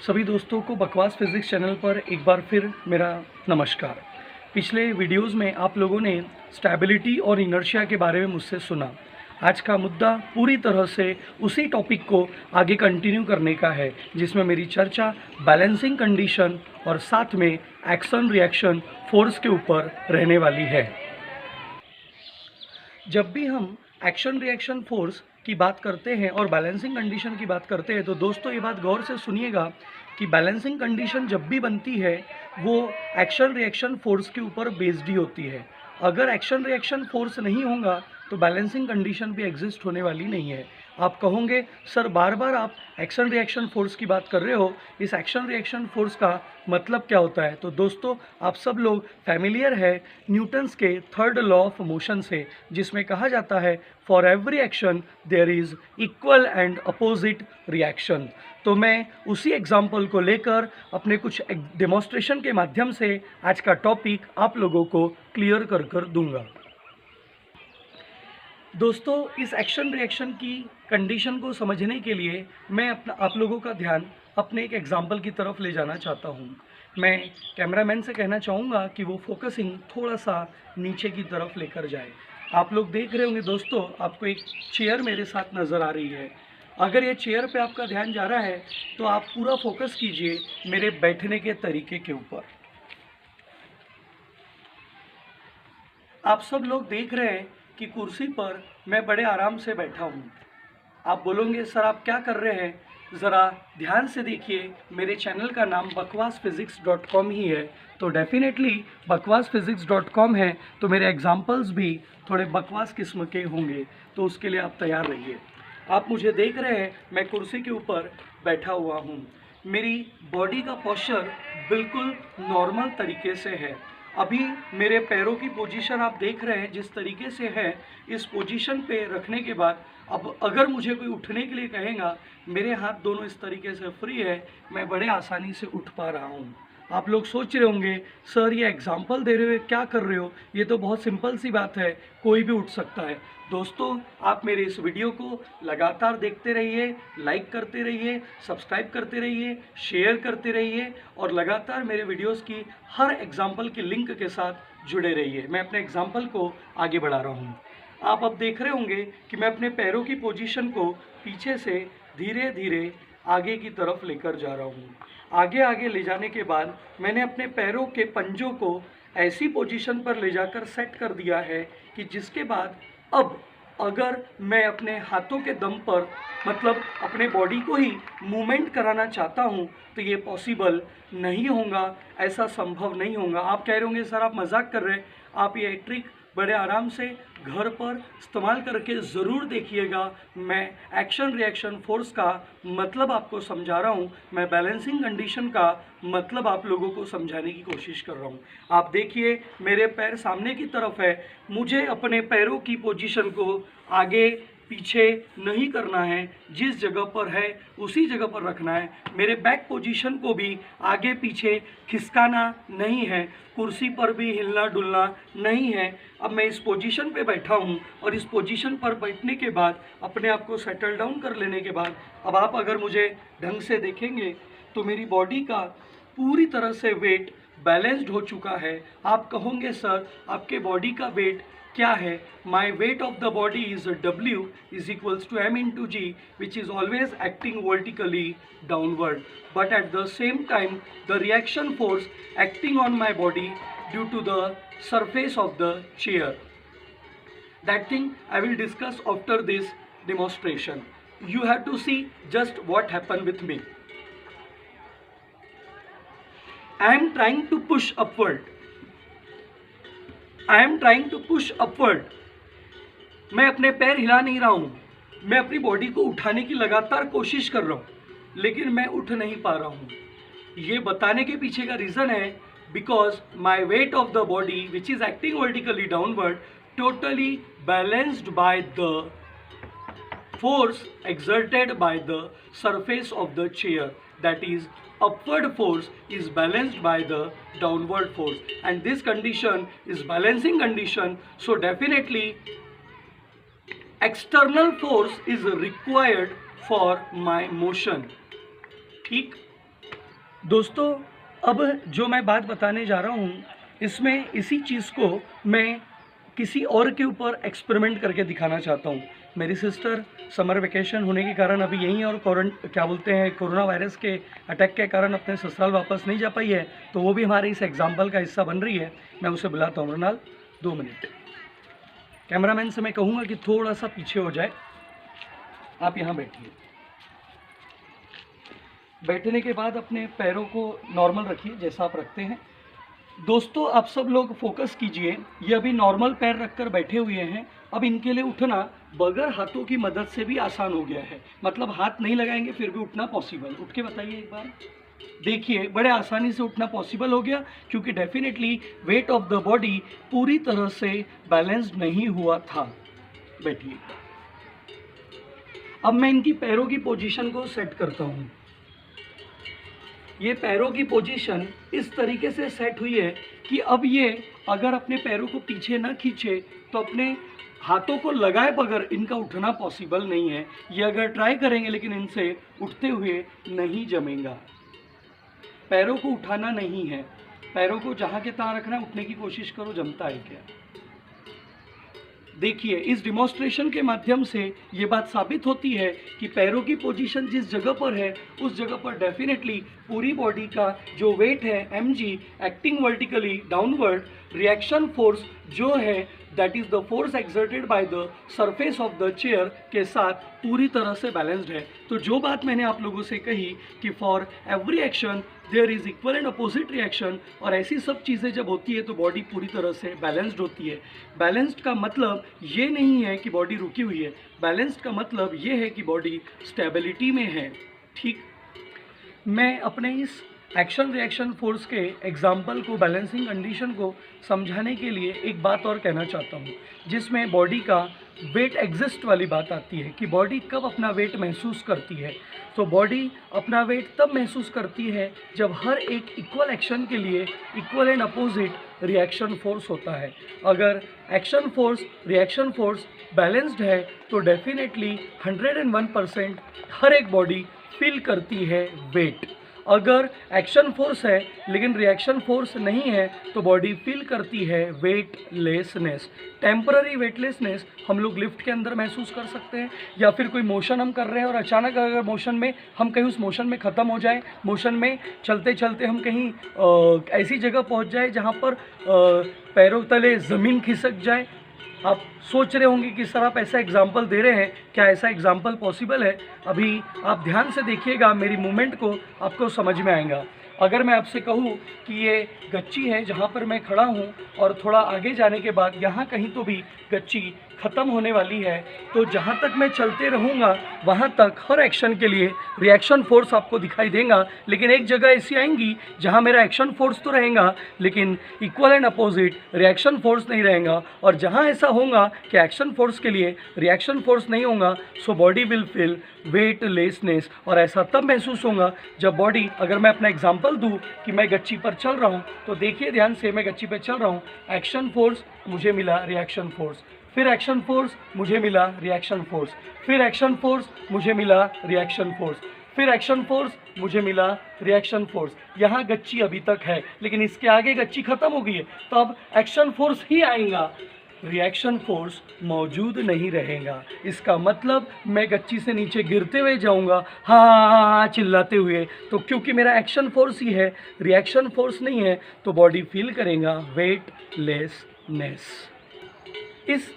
सभी दोस्तों को बकवास फिज़िक्स चैनल पर एक बार फिर मेरा नमस्कार। पिछले वीडियोस में आप लोगों ने स्टेबिलिटी और इनर्शिया के बारे में मुझसे सुना। आज का मुद्दा पूरी तरह से उसी टॉपिक को आगे कंटिन्यू करने का है, जिसमें मेरी चर्चा बैलेंसिंग कंडीशन और साथ में एक्शन रिएक्शन फोर्स के ऊपर रहने वाली है। जब भी हम एक्शन रिएक्शन फोर्स की बात करते हैं और बैलेंसिंग कंडीशन की बात करते हैं, तो दोस्तों ये बात गौर से सुनिएगा कि बैलेंसिंग कंडीशन जब भी बनती है वो एक्शन रिएक्शन फोर्स के ऊपर बेस्ड ही होती है। अगर एक्शन रिएक्शन फोर्स नहीं होगा तो बैलेंसिंग कंडीशन भी एग्जिस्ट होने वाली नहीं है। आप कहोगे सर बार बार आप एक्शन रिएक्शन फोर्स की बात कर रहे हो, इस एक्शन रिएक्शन फोर्स का मतलब क्या होता है? तो दोस्तों आप सब लोग फैमिलियर है न्यूटन्स के थर्ड लॉ ऑफ मोशन से, जिसमें कहा जाता है for every action there is equal and opposite reaction. तो मैं उसी एग्जाम्पल को लेकर अपने कुछ डेमोन्स्ट्रेशन के माध्यम से आज का टॉपिक आप लोगों को क्लियर कर दूंगा। दोस्तों इस एक्शन रिएक्शन की कंडीशन को समझने के लिए मैं आप लोगों का ध्यान अपने एक एग्जाम्पल की तरफ ले जाना चाहता हूँ। मैं कैमरामैन से कहना चाहूँगा कि वो फोकसिंग थोड़ा सा नीचे की तरफ लेकर जाए। आप लोग देख रहे होंगे दोस्तों, आपको एक चेयर मेरे साथ नज़र आ रही है। अगर ये चेयर पे आपका ध्यान जा रहा है तो आप पूरा फोकस कीजिए मेरे बैठने के तरीके के ऊपर। आप सब लोग देख रहे हैं कि कुर्सी पर मैं बड़े आराम से बैठा हूँ। आप बोलोगे सर आप क्या कर रहे हैं? ज़रा ध्यान से देखिए, मेरे चैनल का नाम bakwasphysics.com ही है, तो डेफिनेटली bakwasphysics.com है तो मेरे एग्जाम्पल्स भी थोड़े बकवास किस्म के होंगे, तो उसके लिए आप तैयार रहिए। आप मुझे देख रहे हैं, मैं कुर्सी के ऊपर बैठा हुआ हूँ। मेरी बॉडी का पोस्चर बिल्कुल नॉर्मल तरीके से है। अभी मेरे पैरों की पोजीशन आप देख रहे हैं जिस तरीके से है, इस पोजीशन पे रखने के बाद अब अगर मुझे कोई उठने के लिए कहेगा, मेरे हाथ दोनों इस तरीके से फ्री है, मैं बड़े आसानी से उठ पा रहा हूँ। आप लोग सोच रहे होंगे सर ये एग्जाम्पल दे रहे हो, क्या कर रहे हो? ये तो बहुत सिंपल सी बात है, कोई भी उठ सकता है। दोस्तों आप मेरे इस वीडियो को लगातार देखते रहिए, लाइक करते रहिए, सब्सक्राइब करते रहिए, शेयर करते रहिए और लगातार मेरे वीडियोस की हर एग्जाम्पल की लिंक के साथ जुड़े रहिए। मैं अपने एग्जाम्पल को आगे बढ़ा रहा हूँ। आप अब देख रहे होंगे कि मैं अपने पैरों की पोजीशन को पीछे से धीरे धीरे आगे की तरफ लेकर जा रहा हूँ। आगे आगे ले जाने के बाद मैंने अपने पैरों के पंजों को ऐसी पोजीशन पर ले जाकर सेट कर दिया है कि जिसके बाद अब अगर मैं अपने हाथों के दम पर मतलब अपने बॉडी को ही मूवमेंट कराना चाहता हूँ तो ये पॉसिबल नहीं होगा, ऐसा संभव नहीं होगा। आप कह रहे होंगे सर आप मजाक कर रहे हैं। आप ये ट्रिक बड़े आराम से घर पर इस्तेमाल करके ज़रूर देखिएगा। मैं एक्शन रिएक्शन फोर्स का मतलब आपको समझा रहा हूँ, मैं बैलेंसिंग कंडीशन का मतलब आप लोगों को समझाने की कोशिश कर रहा हूँ। आप देखिए मेरे पैर सामने की तरफ है, मुझे अपने पैरों की पोजीशन को आगे पीछे नहीं करना है, जिस जगह पर है उसी जगह पर रखना है। मेरे बैक पोजीशन को भी आगे पीछे खिसकाना नहीं है, कुर्सी पर भी हिलना डुलना नहीं है। अब मैं इस पोजीशन पे बैठा हूँ और इस पोजीशन पर बैठने के बाद अपने आप को सेटल डाउन कर लेने के बाद अब आप अगर मुझे ढंग से देखेंगे तो मेरी बॉडी का पूरी तरह से वेट बैलेंस्ड हो चुका है। आप कहोगे सर आपके बॉडी का वेट क्या है? My weight of the body is W is equals to M into G, which is always acting vertically downward, but at the same time the reaction force acting on my body due to the surface of the chair. That thing I will discuss after this demonstration. You have to see just what happened with me. I am trying to push upward. I am trying to push upward. मैं अपने पैर हिला नहीं रहा हूँ, मैं अपनी body को उठाने की लगातार कोशिश कर रहा हूँ, लेकिन मैं उठ नहीं पा रहा हूँ। ये बताने के पीछे का रीज़न है because my weight of the body which is acting vertically downward totally balanced by the force exerted by the surface of the chair, that is upward force is balanced by the downward force, and this condition is balancing condition, so definitely external force is required for my motion. ठीक, दोस्तों, अब जो मैं बात बताने जा रहा हूँ, इसमें इसी चीज़ को मैं किसी और के ऊपर एक्सपेरिमेंट करके दिखाना चाहता हूँ। मेरी सिस्टर समर वेकेशन होने के कारण अभी यहीं और कोरोना वायरस के अटैक के कारण अपने ससुराल वापस नहीं जा पाई है, तो वो भी हमारे इस एग्जाम्पल का हिस्सा बन रही है। मैं उसे बुलाता हूँ। मृणाल, 2 मिनट। कैमरामैन से मैं कहूँगा कि थोड़ा सा पीछे हो जाए। आप यहाँ बैठिए। बैठने के बाद अपने पैरों को नॉर्मल रखिए जैसा आप रखते हैं। दोस्तों, आप सब लोग फोकस कीजिए। ये अभी नॉर्मल पैर रखकर बैठे हुए हैं। अब इनके लिए उठना बगैर हाथों की मदद से भी आसान हो गया है। मतलब हाथ नहीं लगाएंगे फिर भी उठना पॉसिबल। उठ के बताइए एक बार। देखिए, बड़े आसानी से उठना पॉसिबल हो गया, क्योंकि definitely wait of the body पूरी तरह से बैलेंस्ड नहीं हुआ था। बैठिए। अब मैं इनकी पैरों की पोजीशन को सेट करता हूँ। ये पैरों की पोजीशन इस तरीके से सेट हुई है कि अब ये अगर अपने पैरों को पीछे ना खींचे तो अपने हाथों को लगाए बगैर इनका उठना पॉसिबल नहीं है। ये अगर ट्राई करेंगे लेकिन इनसे उठते हुए नहीं जमेगा। पैरों को उठाना नहीं है, पैरों को जहाँ के तहाँ रखना, उठने की कोशिश करो। जमता है क्या? देखिए, इस डिमॉन्स्ट्रेशन के माध्यम से ये बात साबित होती है कि पैरों की पोजीशन जिस जगह पर है उस जगह पर डेफिनेटली पूरी बॉडी का जो वेट है mg acting vertically downward, reaction force जो है that is the force exerted by the surface of the chair के साथ पूरी तरह से बैलेंस्ड है। तो जो बात मैंने आप लोगों से कही कि for every action there is equal and opposite reaction, और ऐसी सब चीज़ें जब होती है तो बॉडी पूरी तरह से बैलेंस्ड होती है। बैलेंस्ड का मतलब ये नहीं है कि बॉडी रुकी हुई है, बैलेंस्ड का मतलब ये है कि बॉडी स्टेबिलिटी में है। ठीक, मैं अपने इस एक्शन रिएक्शन फोर्स के एग्जाम्पल को, बैलेंसिंग कंडीशन को समझाने के लिए एक बात और कहना चाहता हूँ, जिसमें बॉडी का वेट एग्जिस्ट वाली बात आती है कि बॉडी कब अपना वेट महसूस करती है। तो बॉडी अपना वेट तब महसूस करती है जब हर एक इक्वल एक्शन के लिए equal and opposite reaction force होता है। अगर action force reaction force balanced है तो डेफिनेटली 101% हर एक बॉडी फील करती है वेट। अगर एक्शन फोर्स है लेकिन रिएक्शन फोर्स नहीं है तो बॉडी फील करती है वेटलेसनेस। टेम्पररी वेटलेसनेस हम लोग लिफ्ट के अंदर महसूस कर सकते हैं, या फिर कोई मोशन हम कर रहे हैं और अचानक अगर मोशन में हम कहीं उस मोशन में ख़त्म हो जाए, मोशन में चलते चलते हम कहीं ऐसी जगह पहुंच जाए जहां पर पैरों तले ज़मीन खिसक जाए। आप सोच रहे होंगे कि सर आप ऐसा एग्जाम्पल दे रहे हैं, क्या ऐसा एग्जाम्पल पॉसिबल है? अभी आप ध्यान से देखिएगा, मेरी मूवमेंट को आपको समझ में आएगा। अगर मैं आपसे कहूँ कि ये गच्ची है जहाँ पर मैं खड़ा हूँ और थोड़ा आगे जाने के बाद यहाँ कहीं तो भी गच्ची ख़त्म होने वाली है, तो जहाँ तक मैं चलते रहूँगा वहाँ तक हर एक्शन के लिए रिएक्शन फोर्स आपको दिखाई देगा। लेकिन एक जगह ऐसी आएंगी जहाँ मेरा एक्शन फोर्स तो रहेगा लेकिन equal and opposite reaction force नहीं रहेगा, और जहाँ ऐसा होगा कि एक्शन फोर्स के लिए रिएक्शन फोर्स नहीं होगा, so body will feel weightlessness. और ऐसा तब महसूस होगा जब बॉडी, अगर मैं अपना एग्जाम्पल दूँ कि मैं गच्ची पर चल रहा हूँ, तो देखिए ध्यान से, मैं गच्ची पर चल रहा हूँ, एक्शन फोर्स मुझे मिला रिएक्शन फोर्स, फिर एक्शन फोर्स मुझे मिला रिएक्शन फोर्स, फिर एक्शन फोर्स मुझे मिला रिएक्शन फोर्स, फिर एक्शन फोर्स मुझे मिला रिएक्शन फोर्स। यहाँ गच्ची अभी तक है लेकिन इसके आगे गच्ची खत्म हो गई है, तो अब एक्शन फोर्स ही आएगा, रिएक्शन फोर्स मौजूद नहीं रहेगा। इसका मतलब मैं गच्ची से नीचे गिरते हुए जाऊंगा हाँ चिल्लाते हुए, तो क्योंकि मेरा एक्शन फोर्स ही है, रिएक्शन फोर्स नहीं है, तो बॉडी फील करेगा वेटलेसनेस। इस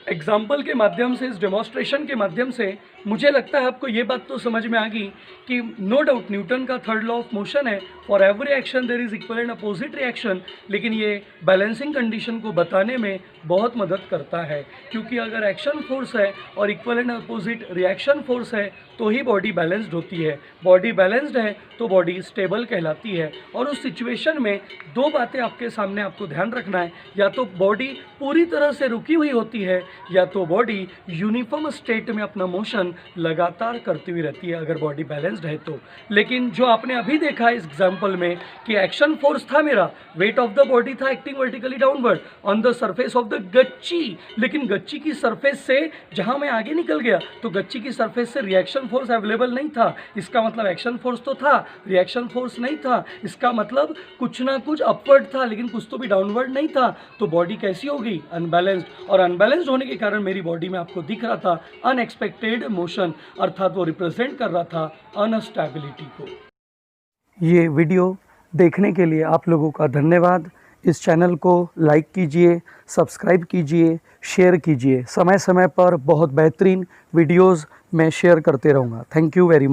एग्जाम्पल के माध्यम से, इस डेमोन्स्ट्रेशन के माध्यम से मुझे लगता है आपको ये बात तो समझ में आ गई कि नो डाउट न्यूटन का थर्ड लॉ ऑफ मोशन है, for every action there is equal and opposite reaction, लेकिन ये बैलेंसिंग कंडीशन को बताने में बहुत मदद करता है, क्योंकि अगर एक्शन फोर्स है और equal and opposite reaction force है तो ही बॉडी बैलेंस्ड होती है। बॉडी बैलेंस्ड है तो बॉडी स्टेबल कहलाती है। और उस सिचुएशन में दो बातें आपके सामने आपको ध्यान रखना है, या तो बॉडी पूरी तरह से रुकी हुई होती है या तो बॉडी यूनिफॉर्म स्टेट में अपना मोशन लगातार करती हुई रहती है अगर बॉडी बैलेंस्ड है तो। लेकिन जो आपने अभी देखा इस एग्जाम्पल में कि एक्शन फोर्स था मेरा, वेट ऑफ द बॉडी था acting vertically downward on the surface of the गच्ची, लेकिन गच्ची की सरफेस से जहां मैं आगे निकल गया तो गच्ची की सरफेस से रिएक्शन फोर्स अवेलेबल नहीं था। इसका मतलब एक्शन फोर्स तो था, रिएक्शन फोर्स नहीं था। इसका मतलब कुछ ना कुछ अपवर्ड था लेकिन कुछ तो भी डाउनवर्ड नहीं था। तो बॉडी कैसी हो गई? अनबैलेंस्ड, और अनबैलेंस्ड होने के कारण मेरी बॉडी में आपको दिख रहा था अनएक्सपेक्टेड मोशन, अर्थात वो रिप्रेजेंट कर रहा था अनस्टेबिलिटी को। ये वीडियो देखने के लिए आप लोगों का धन्यवाद। इस चैनल को लाइक कीजिए, सब्सक्राइब कीजिए, शेयर कीजिए। समय समय पर बहुत बेहतरीन वीडियोस मैं शेयर करते रहूँगा। Thank you very much.